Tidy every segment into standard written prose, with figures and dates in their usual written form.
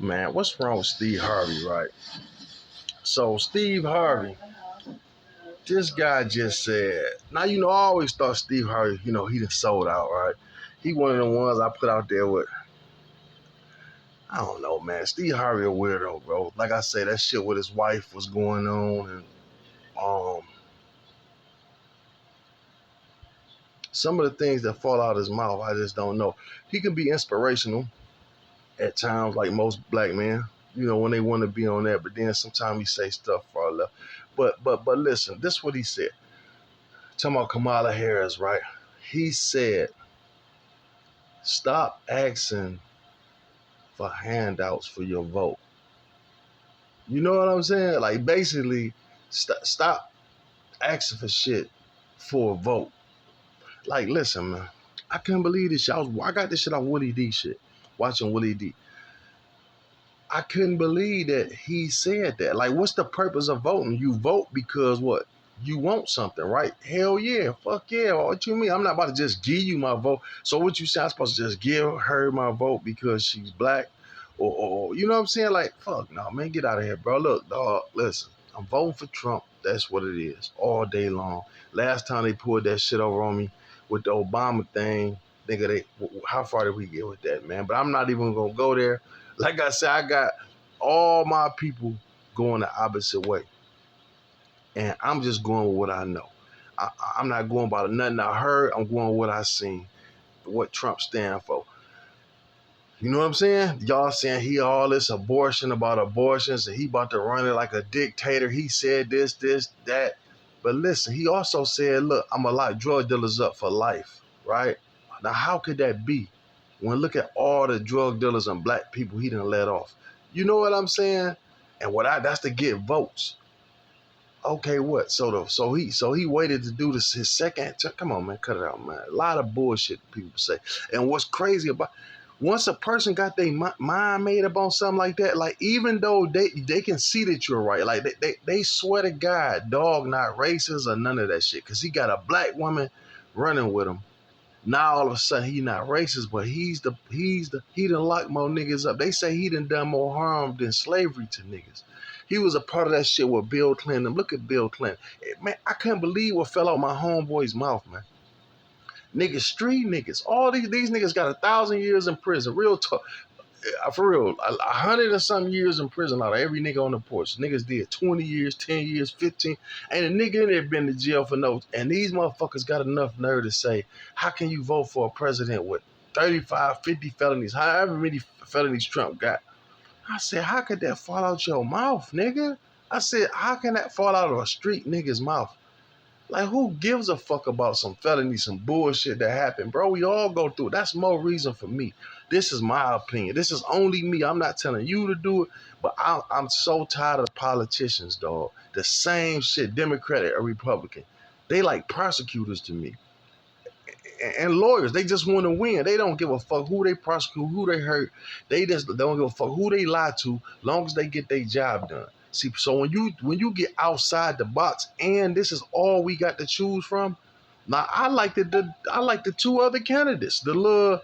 Man, what's wrong with Steve Harvey, right? So Steve Harvey, this guy just said, now I always thought Steve Harvey, he done sold out, right? He one of the ones I put out there with, I don't know, man. Steve Harvey a weirdo, bro. Like I say, that shit with his wife was going on, and um, some of the things that fall out of his mouth, I just don't know. He can be inspirational at times, like most black men, when they want to be on that. But then sometimes he say stuff far left. But listen, this is what he said. Talking about Kamala Harris, right? He said, stop asking for handouts for your vote. You know what I'm saying? Like basically, stop asking for shit for a vote. Like, listen, man, I couldn't believe this shit. I got this shit on Willie D shit, watching Willie D. I couldn't believe that he said that. Like, what's the purpose of voting? You vote because what? You want something, right? Hell yeah. Fuck yeah. What you mean? I'm not about to just give you my vote. So what you say? I'm supposed to just give her my vote because she's black? Or you know what I'm saying? Like, fuck no, man. Get out of here, bro. Look, dog, listen. I'm voting for Trump. That's what it is. All day long. Last time they pulled that shit over on me with the Obama thing, nigga, how far did we get with that, man? But I'm not even gonna go there. Like I said, I got all my people going the opposite way. And I'm just going with what I know. I'm not going by nothing I heard. I'm going with what I seen, what Trump stand for. You know what I'm saying? Y'all saying he all this abortion about abortions and he about to run it like a dictator. He said this, that. But listen, he also said, look, I'm going to lock drug dealers up for life, right? Now, how could that be? When look at all the drug dealers and black people he done let off. You know what I'm saying? And that's to get votes. Okay, what? So he waited to do this his second. Come on, man, cut it out, man. A lot of bullshit people say. And what's crazy about once a person got their mind made up on something like that, like even though they can see that you're right, like they swear to God, dog, not racist or none of that shit, because he got a black woman running with him. Now all of a sudden he not racist, but he done locked more niggas up. They say he done more harm than slavery to niggas. He was a part of that shit with Bill Clinton. Look at Bill Clinton. Man, I couldn't believe what fell out my homeboy's mouth, man. Niggas, street niggas. All these niggas got 1,000 years in prison. Real talk. For real, 100 or some years in prison out of every nigga on the porch. Niggas did 20 years, 10 years, 15. Ain't a nigga in there been to jail for no. And these motherfuckers got enough nerve to say, how can you vote for a president with 35, 50 felonies, however many felonies Trump got? I said, how could that fall out your mouth, nigga? I said, how can that fall out of a street nigga's mouth? Like, who gives a fuck about some felony, some bullshit that happened, bro? We all go through it. That's more reason for me. This is my opinion. This is only me. I'm not telling you to do it, but I'm so tired of politicians, dog. The same shit, Democratic or Republican. They like prosecutors to me. And lawyers, they just want to win. They don't give a fuck who they prosecute, who they hurt. They just don't give a fuck who they lie to, long as they get their job done. See, so when you get outside the box, and this is all we got to choose from. Now I like the two other candidates. The little,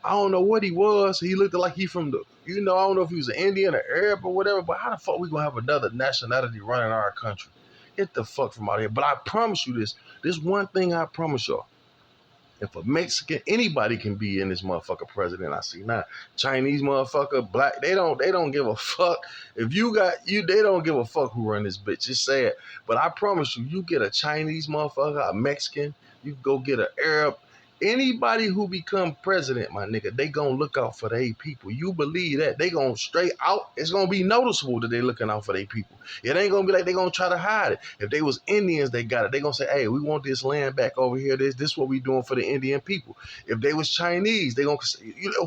I don't know what he was. He looked like he from the, I don't know if he was an Indian or Arab or whatever. But how the fuck we gonna have another nationality running our country? Get the fuck from out here. But I promise you this. This one thing I promise y'all. If a Mexican, anybody can be in this motherfucker president. I see now, Chinese motherfucker, black, they don't give a fuck. If you got you, they don't give a fuck who run this bitch. It's sad, but I promise you, you get a Chinese motherfucker, a Mexican, you go get an Arab. Anybody who become president, my nigga, they gonna look out for their people. You believe that? They gonna straight out. It's gonna be noticeable that they looking out for their people. It ain't gonna be like they gonna try to hide it. If they was Indians, they got it. They gonna say, hey, we want this land back over here. This what we doing for the Indian people. If they was Chinese, they gonna,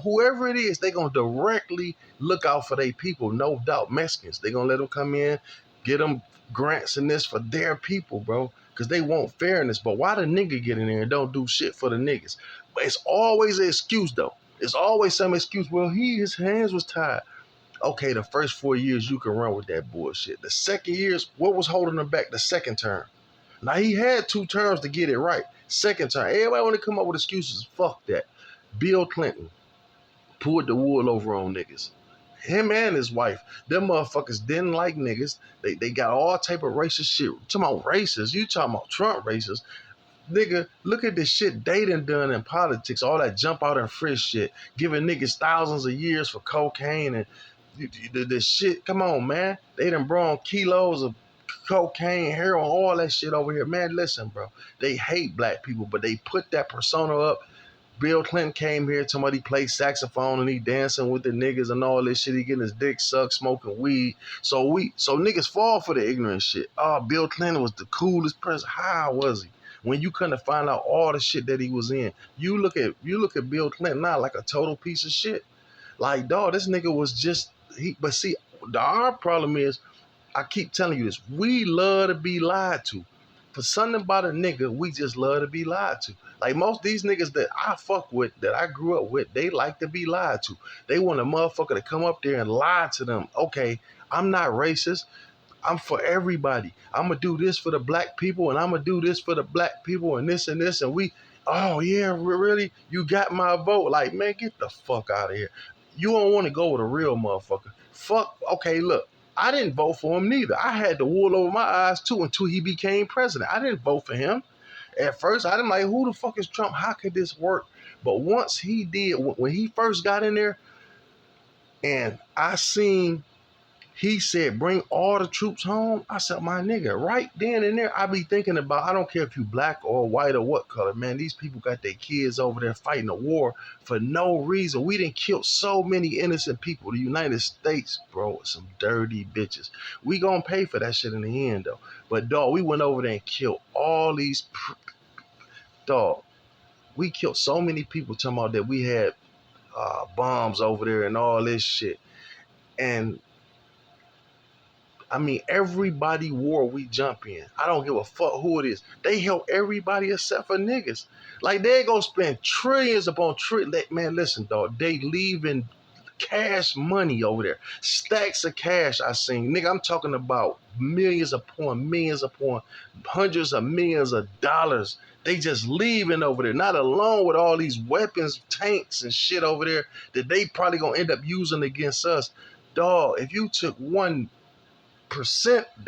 whoever it is, they gonna directly look out for their people. No doubt. Mexicans, they gonna let them come in, get them grants and this for their people, bro. Because they want fairness. But why the nigga get in there and don't do shit for the niggas? But it's always an excuse, though. It's always some excuse. Well, his hands was tied. Okay, the first 4 years, you can run with that bullshit. The second years, what was holding him back? The second term. Now, he had 2 terms to get it right. Second term. Everybody want to come up with excuses. Fuck that. Bill Clinton pulled the wool over on niggas. Him and his wife. Them motherfuckers didn't like niggas. They got all type of racist shit. Talking about racist. You talking about Trump racist. Nigga, look at the shit they done in politics. All that jump out and frisk shit. Giving niggas thousands of years for cocaine and the shit. Come on, man. They done brought kilos of cocaine, heroin, all that shit over here. Man, listen, bro. They hate black people, but they put that persona up. Bill Clinton came here, somebody played saxophone and he dancing with the niggas and all this shit. He getting his dick sucked, smoking weed. So niggas fall for the ignorant shit. Oh, Bill Clinton was the coolest person. How was he? When you couldn't find out all the shit that he was in. You look at Bill Clinton now like a total piece of shit. Like, dog, this nigga was just but see, our problem is, I keep telling you this, we love to be lied to. For something about a nigga, we just love to be lied to. Like most of these niggas that I fuck with, that I grew up with, they like to be lied to. They want a motherfucker to come up there and lie to them. Okay, I'm not racist. I'm for everybody. I'm gonna do this for the black people, and I'm gonna do this for the black people, and this and this, and we. Oh yeah, really? You got my vote? Like, man, get the fuck out of here. You don't want to go with a real motherfucker. Fuck. Okay, look. I didn't vote for him neither. I had the wool over my eyes too until he became president. I didn't vote for him. At first, I didn't like, who the fuck is Trump? How could this work? But once he did, when he first got in there, and I seen he said, bring all the troops home. I said, my nigga, right then and there, I be thinking about, I don't care if you black or white or what color, man, these people got their kids over there fighting a war for no reason. We done killed so many innocent people. The United States, bro, some dirty bitches. We gonna pay for that shit in the end, though. But, dog, we went over there and killed all these, dog, we killed so many people talking about that we had bombs over there and all this shit. And I mean, everybody war we jump in. I don't give a fuck who it is. They help everybody except for niggas. Like, they go spend trillions upon trillions. Man, listen, dog. They leaving cash money over there. Stacks of cash I seen. Nigga, I'm talking about millions upon hundreds of millions of dollars. They just leaving over there. Not alone with all these weapons, tanks, and shit over there that they probably gonna end up using against us. Dog, if you took 1%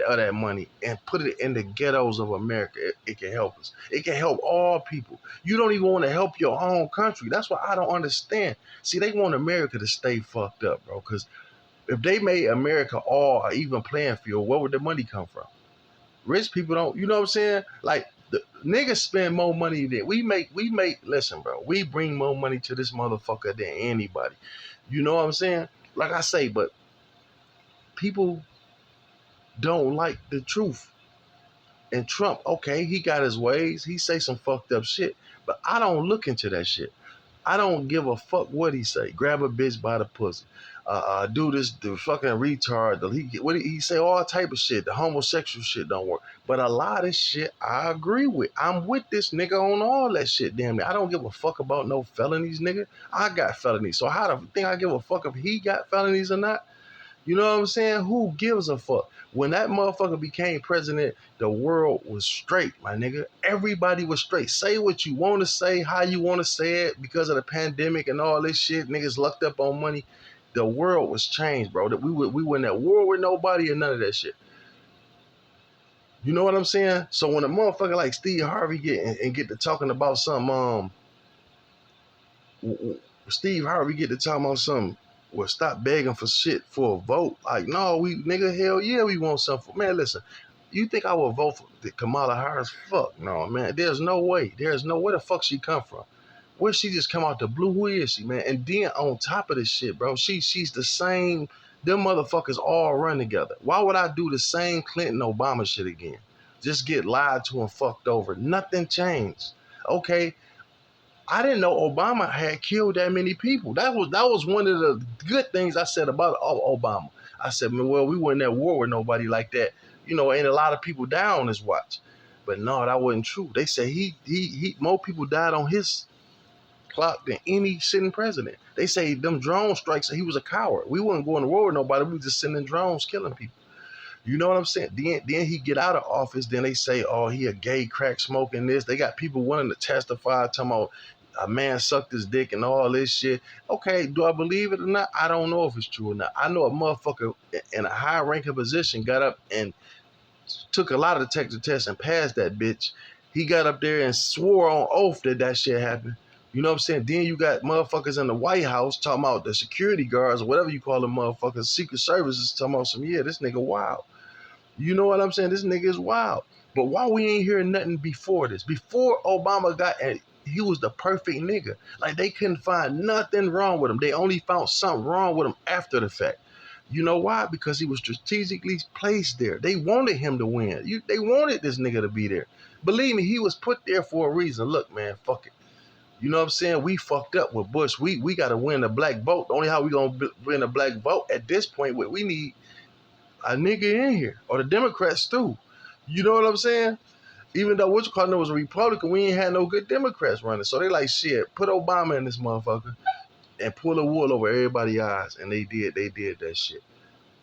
of that money and put it in the ghettos of America, it can help us. It can help all people. You don't even want to help your own country. That's what I don't understand. See, they want America to stay fucked up, bro, because if they made America all an even playing field, where would the money come from? Rich people don't, you know what I'm saying? Like, the niggas spend more money than we make, listen, bro, we bring more money to this motherfucker than anybody. You know what I'm saying? Like I say, but people don't like the truth. And Trump, okay, he got his ways. He say some fucked up shit, but I don't look into that shit. I don't give a fuck what he say. Grab a bitch by the pussy. Do this, the fucking retard. He say all type of shit. The homosexual shit don't work. But a lot of shit I agree with. I'm with this nigga on all that shit, damn it. I don't give a fuck about no felonies, nigga. I got felonies. So how the think I give a fuck if he got felonies or not? You know what I'm saying? Who gives a fuck? When that motherfucker became president, the world was straight, my nigga. Everybody was straight. Say what you want to say, how you want to say it, because of the pandemic and all this shit. Niggas lucked up on money. The world was changed, bro. That we weren't at war with nobody and none of that shit. You know what I'm saying? So when a motherfucker like Steve Harvey get to talking about some Steve Harvey get to talking about something, well, stop begging for shit for a vote. Like, no, nigga, hell yeah, we want something. Man, listen, you think I would vote for Kamala Harris? Fuck no, man. There's no way. Where the fuck she come from? Where she just come out the blue? Who is she, man? And then on top of this shit, bro, she's the same. Them motherfuckers all run together. Why would I do the same Clinton Obama shit again? Just get lied to and fucked over. Nothing changed. Okay, I didn't know Obama had killed that many people. That was one of the good things I said about Obama. I said, well, we weren't at war with nobody like that. You know, ain't a lot of people died on his watch. But no, that wasn't true. They said he more people died on his clock than any sitting president. They say them drone strikes, he was a coward. We wasn't going to war with nobody. We were just sending drones killing people. You know what I'm saying? Then he get out of office. Then they say, oh, he a gay crack smoking this. They got people wanting to testify, talking about a man sucked his dick and all this shit. Okay, do I believe it or not? I don't know if it's true or not. I know a motherfucker in a high ranking position got up and took a lie detector test and passed that bitch. He got up there and swore on oath that that shit happened. You know what I'm saying? Then you got motherfuckers in the White House talking about the security guards or whatever you call them motherfuckers, Secret Services talking about some, yeah, this nigga wild. You know what I'm saying? This nigga is wild. But why we ain't hearing nothing before this? Before Obama got, and he was the perfect nigga. Like they couldn't find nothing wrong with him. They only found something wrong with him after the fact. You know why? Because he was strategically placed there. They wanted him to win. They wanted this nigga to be there. Believe me, he was put there for a reason. Look, man, fuck it. You know what I'm saying? We fucked up with Bush. We got to win the black vote. The only how we gonna win the black vote at this point, we need a nigga in here, or the Democrats too. You know what I'm saying? Even though what you call it was a Republican, we ain't had no good Democrats running. So they like, shit, put Obama in this motherfucker and pull the wool over everybody's eyes. And they did that shit.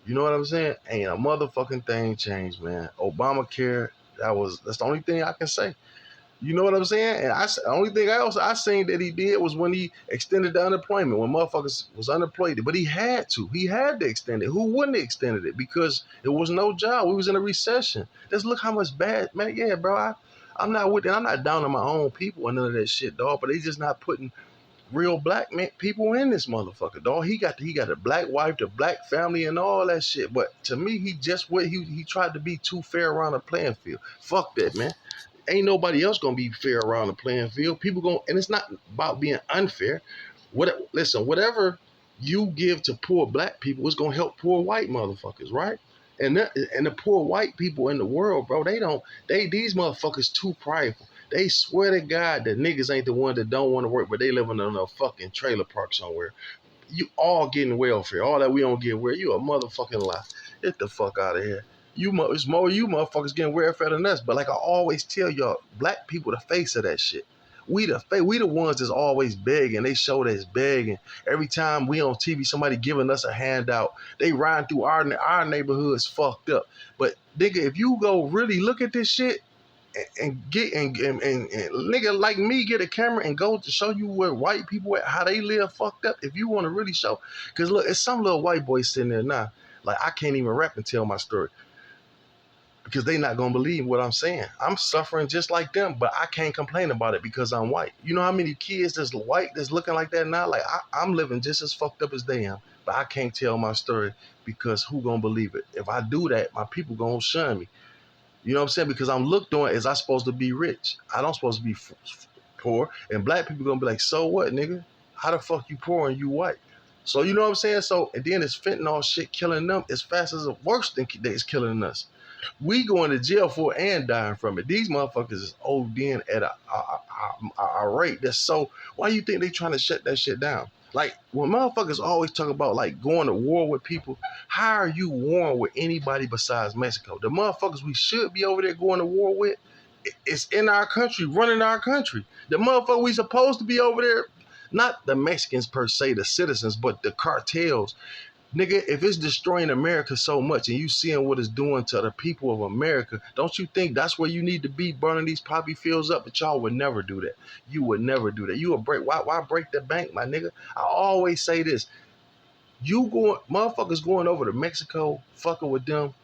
You know what I'm saying? Ain't a motherfucking thing changed, man. Obamacare, that's the only thing I can say. You know what I'm saying? And the only thing else I seen that he did was when he extended the unemployment, when motherfuckers was unemployed. But he had to. He had to extend it. Who wouldn't have extended it? Because it was no job. We was in a recession. Just look how much bad, man. Yeah, bro. I'm not with it. I'm not down on my own people and none of that shit, dog. But they just not putting real black man people in this motherfucker, dog. He got a black wife, the black family, and all that shit. But to me, he tried to be too fair around the playing field. Fuck that, man. Ain't nobody else gonna be fair around the playing field. People gonna, and it's not about being unfair. Listen, whatever you give to poor black people is gonna help poor white motherfuckers, right? And the poor white people in the world, bro, these motherfuckers too prideful. They swear to God that niggas ain't the one that don't want to work, but they living in a fucking trailer park somewhere. You all getting welfare. All that we don't get where you a motherfucking lie. Get the fuck out of here. It's more you motherfuckers getting welfare than us. But like I always tell y'all, black people the face of that shit. We the ones that's always begging. They show that's begging. Every time we on TV, somebody giving us a handout, they riding through our neighborhoods fucked up. But nigga, if you go really look at this shit, and get and nigga like me get a camera and go to show you where white people at, how they live fucked up. If you want to really show, because look, it's some little white boy sitting there now. Like I can't even rap and tell my story because they not gonna believe what I'm saying. I'm suffering just like them, but I can't complain about it because I'm white. You know how many kids that's white that's looking like that now? Like I'm living just as fucked up as they am, but I can't tell my story because who gonna believe it? If I do that, my people gonna shun me. You know what I'm saying? Because I'm looked on as I supposed to be rich. I don't supposed to be poor. And black people gonna be like, so what, nigga? How the fuck you poor and you white? So you know what I'm saying? So and then it's fentanyl shit killing them as fast as worse than it's killing us. We going to jail for it and dying from it. These motherfuckers is ODing at a rate that's so. Why you think they trying to shut that shit down? Like when motherfuckers always talk about like going to war with people, how are you warring with anybody besides Mexico? The motherfuckers we should be over there going to war with, it's in our country, running our country. The motherfucker we supposed to be over there, not the Mexicans per se, the citizens, but the cartels. Nigga, if it's destroying America so much and you seeing what it's doing to the people of America, don't you think that's where you need to be burning these poppy fields up? But y'all would never do that. You would never do that. You would break. Why break the bank, my nigga? I always say this. Motherfuckers going over to Mexico, fucking with them.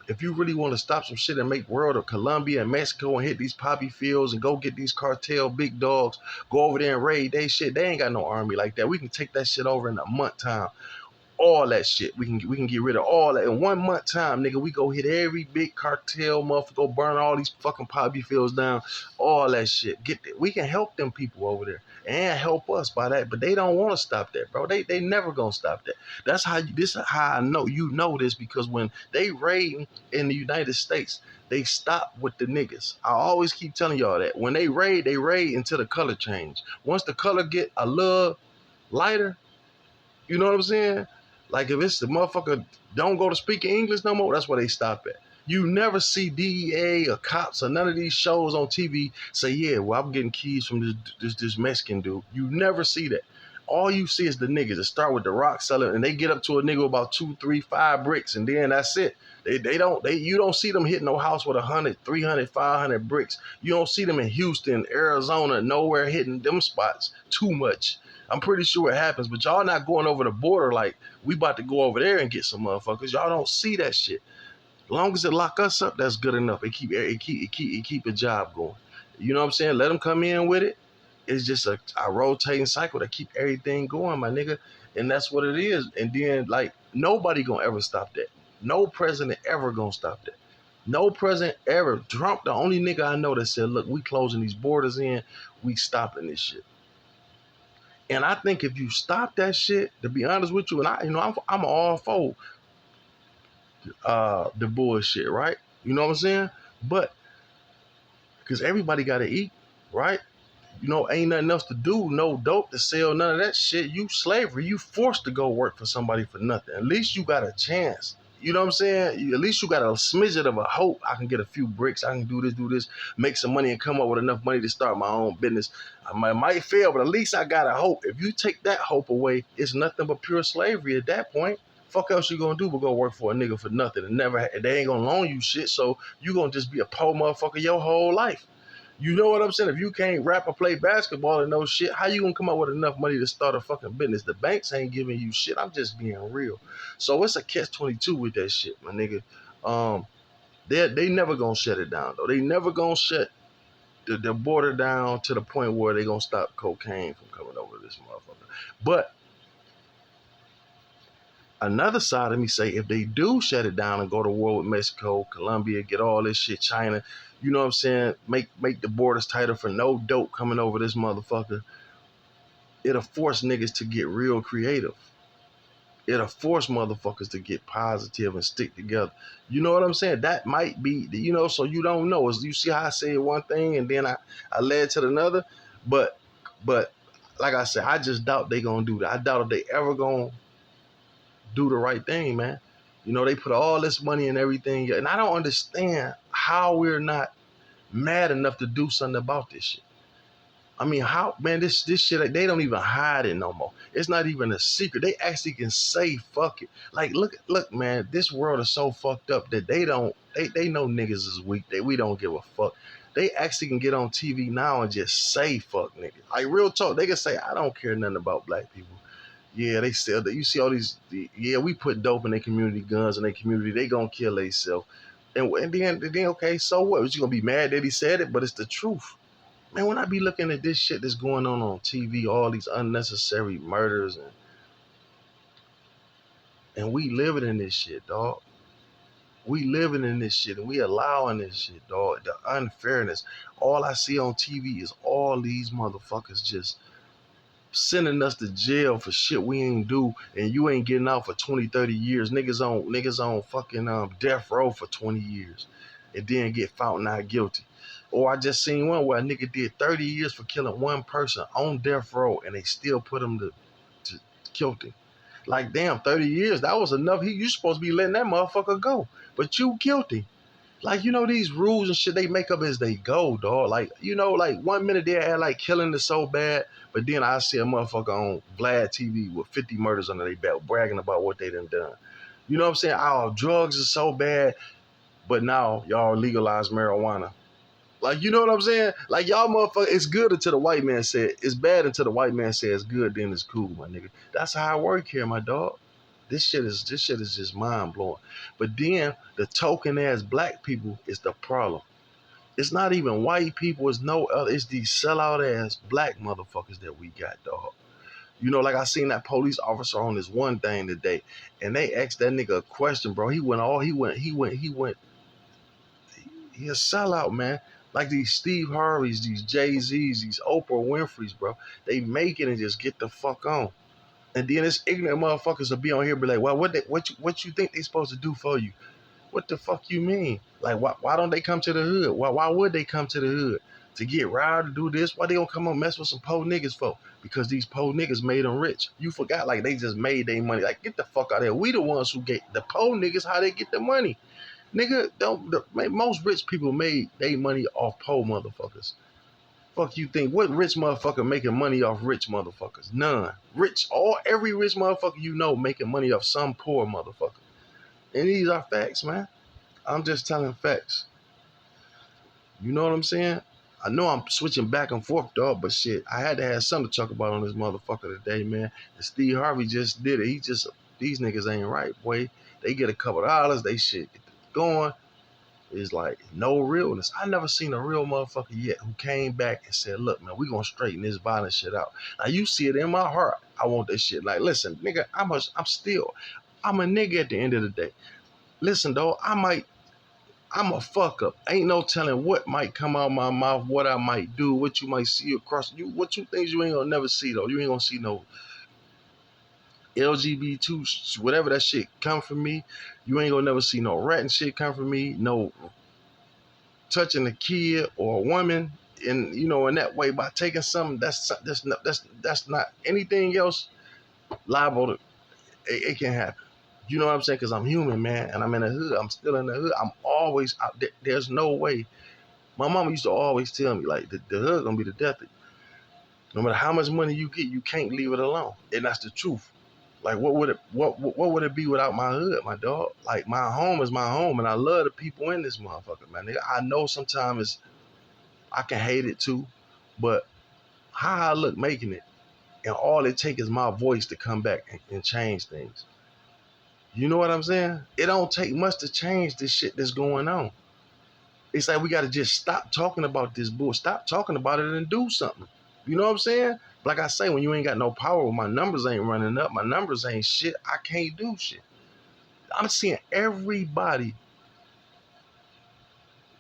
If you really want to stop some shit and make world of Colombia and Mexico and hit these poppy fields and go get these cartel big dogs, go over there and raid they shit. They ain't got no army like that. We can take that shit over in a month time. All that shit. We can get rid of all that in 1 month time, nigga. We go hit every big cartel, motherfucker, go burn all these fucking poppy fields down, all that shit. We can help them people over there and help us by that, but they don't want to stop that, bro. They never gonna stop that. This is how I know you know this because when they raid in the United States, they stop with the niggas. I always keep telling y'all that when they raid until the color change. Once the color get a little lighter, you know what I'm saying? Like if it's the motherfucker don't go to speaking English no more, that's where they stop at. You never see DEA or cops or none of these shows on TV say, yeah, well, I'm getting keys from this Mexican dude. You never see that. All you see is the niggas that start with the rock seller, and they get up to a nigga with about 2, 3, 5 bricks, and then that's it. You don't see them hitting no house with 100, 300, 500 bricks. You don't see them in Houston, Arizona, nowhere hitting them spots too much. I'm pretty sure it happens, but y'all not going over the border like we about to go over there and get some motherfuckers. Y'all don't see that shit. As long as it lock us up, that's good enough. It keep a job going. You know what I'm saying? Let them come in with it. It's just a rotating cycle that keep everything going, my nigga. And that's what it is. And then like nobody gonna ever stop that. No president ever gonna stop that. No president ever. Trump, the only nigga I know that said, look, we closing these borders in, we stopping this shit. And I think if you stop that shit, to be honest with you, and I'm all for the bullshit, right? You know what I'm saying? But because everybody got to eat, right? Ain't nothing else to do, no dope to sell, none of that shit. You slavery, you forced to go work for somebody for nothing. At least you got a chance. You know what I'm saying? At least you got a smidget of a hope. I can get a few bricks. I can do this, make some money and come up with enough money to start my own business. I might fail, but at least I got a hope. If you take that hope away, it's nothing but pure slavery at that point. Fuck else you gonna do but go work for a nigga for nothing and they ain't gonna loan you shit, so you gonna just be a poor motherfucker your whole life. You know what I'm saying? If you can't rap or play basketball and no shit, how you gonna come up with enough money to start a fucking business? The banks ain't giving you shit. I'm just being real. So it's a catch-22 with that shit, my nigga. They never gonna shut it down though. They never gonna shut the border down to the point where they gonna stop cocaine from coming over this motherfucker. But another side of me say if they do shut it down and go to war with Mexico, Colombia, get all this shit, China, you know what I'm saying, make the borders tighter for no dope coming over this motherfucker, it'll force niggas to get real creative. It'll force motherfuckers to get positive and stick together. You know what I'm saying? That might be, so you don't know. You see how I said one thing and then I led to another? But like I said, I just doubt they gonna do that. I doubt if they ever gonna do the right thing, man. They put all this money and everything, and I don't understand how we're not mad enough to do something about this shit. I mean, how, man, this shit, they don't even hide it no more. It's not even a secret. They actually can say fuck it. Like, look, man, this world is so fucked up that they know niggas is weak, that we don't give a fuck. They actually can get on TV now and just say fuck niggas. Like, real talk, they can say, I don't care nothing about black people. Yeah, they sell that. You see all these, we put dope in their community, guns in their community. They gonna kill themselves. And then, okay, so what? Was you gonna be mad that he said it? But it's the truth. Man, when I be looking at this shit that's going on TV, all these unnecessary murders, and we living in this shit, dog. We living in this shit, and we allowing this shit, dog. The unfairness. All I see on TV is all these motherfuckers just sending us to jail for shit we ain't do, and you ain't getting out for 20, 30 years. Niggas on fucking death row for 20 years and then get found not guilty. Or I just seen one where a nigga did 30 years for killing one person on death row and they still put him to guilty. Like, damn, 30 years, that was enough. You supposed to be letting that motherfucker go, but you guilty. Like, these rules and shit they make up as they go, dog. Like, like 1 minute they had like killing is so bad, but then I see a motherfucker on Vlad TV with 50 murders under their belt bragging about what they done. You know what I'm saying? Our drugs are so bad, but now y'all legalize marijuana. Like, you know what I'm saying? Like, y'all motherfucker, it's good until the white man said it's bad until the white man says it's good, then it's cool, my nigga. That's how I work here, my dog. This shit is just mind blowing. But then the token ass black people is the problem. It's not even white people. It's no other. It's these sellout ass black motherfuckers that we got, dog. Like I seen that police officer on this one thing today, and they asked that nigga a question, bro. He a sellout, man. Like these Steve Harveys, these Jay-Z's, these Oprah Winfrey's, bro. They make it and just get the fuck on. And then it's ignorant motherfuckers will be on here and be like, well, what you think they supposed to do for you? What the fuck you mean? Like, why don't they come to the hood? Why would they come to the hood? To get riled, to do this? Why they gonna come and mess with some poor niggas for? Because these poor niggas made them rich. You forgot, like, they just made their money. Like, get the fuck out of here. We the ones who get the poor niggas how they get the money. Nigga, most rich people made their money off poor motherfuckers. Fuck you think? What rich motherfucker making money off rich motherfuckers? None. Every rich motherfucker you know making money off some poor motherfucker. And these are facts, man. I'm just telling facts. You know what I'm saying? I know I'm switching back and forth, dog, but shit, I had to have something to talk about on this motherfucker today, man. And Steve Harvey just did it. These niggas ain't right, boy. They get a couple dollars, they shit get going. It's like no realness. I never seen a real motherfucker yet who came back and said, look, man, we gonna straighten this violent shit out. Now you see it in my heart. I want this shit. Like, listen, nigga, I'm a nigga at the end of the day. Listen, though, I'm a fuck up. Ain't no telling what might come out my mouth, what I might do, what you might see across you. What you things you ain't gonna never see though. You ain't gonna see no LGBT, whatever that shit come from me. You ain't gonna never see no ratting shit come from me. No touching a kid or a woman in that way by taking something that's not anything else liable to it can happen. You know what I'm saying? Because I'm human, man, and I'm in the hood. I'm still in the hood. I'm always out there. There's no way. My mama used to always tell me, like, the hood gonna be the death of you. No matter how much money you get, you can't leave it alone. And that's the truth. Like, what would it be without my hood, my dog? Like, my home is my home, and I love the people in this motherfucker, man. Nigga, I know sometimes I can hate it too, but how I look making it, and all it takes is my voice to come back and change things. You know what I'm saying? It don't take much to change this shit that's going on. It's like we got to just stop talking about this bull. Stop talking about it and do something. You know what I'm saying? Like I say, when you ain't got no power, my numbers ain't running up. My numbers ain't shit. I can't do shit. I'm seeing everybody.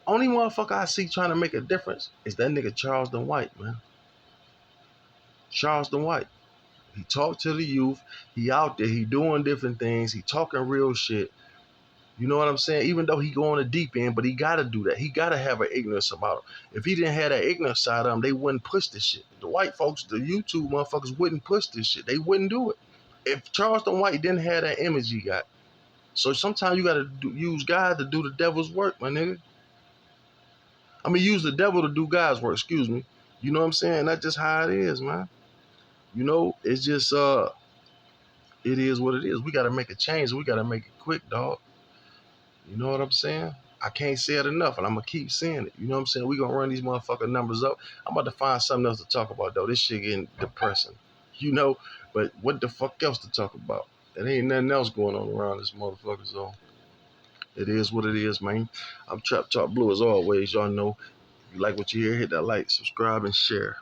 Only motherfucker I see trying to make a difference is that nigga Charleston White, man. Charleston White. He talked to the youth. He out there. He doing different things. He talking real shit. You know what I'm saying? Even though he go on the deep end, but he gotta do that. He gotta have an ignorance about him. If he didn't have that ignorance side of him, they wouldn't push this shit. The white folks, the YouTube motherfuckers wouldn't push this shit. They wouldn't do it. If Charleston White didn't have that image he got. So sometimes you gotta use God to do the devil's work, my nigga. I mean, use the devil to do God's work, excuse me. You know what I'm saying? That's just how it is, man. It's just it is what it is. We gotta make a change. We gotta make it quick, dog. You know what I'm saying? I can't say it enough, and I'm gonna keep saying it. You know what I'm saying? We gonna run these motherfucking numbers up. I'm about to find something else to talk about, though. This shit getting depressing, you know. But what the fuck else to talk about? There ain't nothing else going on around this motherfucker zone. It is what it is, man. I'm Trap Talk Blue as always. Y'all know. If you like what you hear, hit that like, subscribe, and share.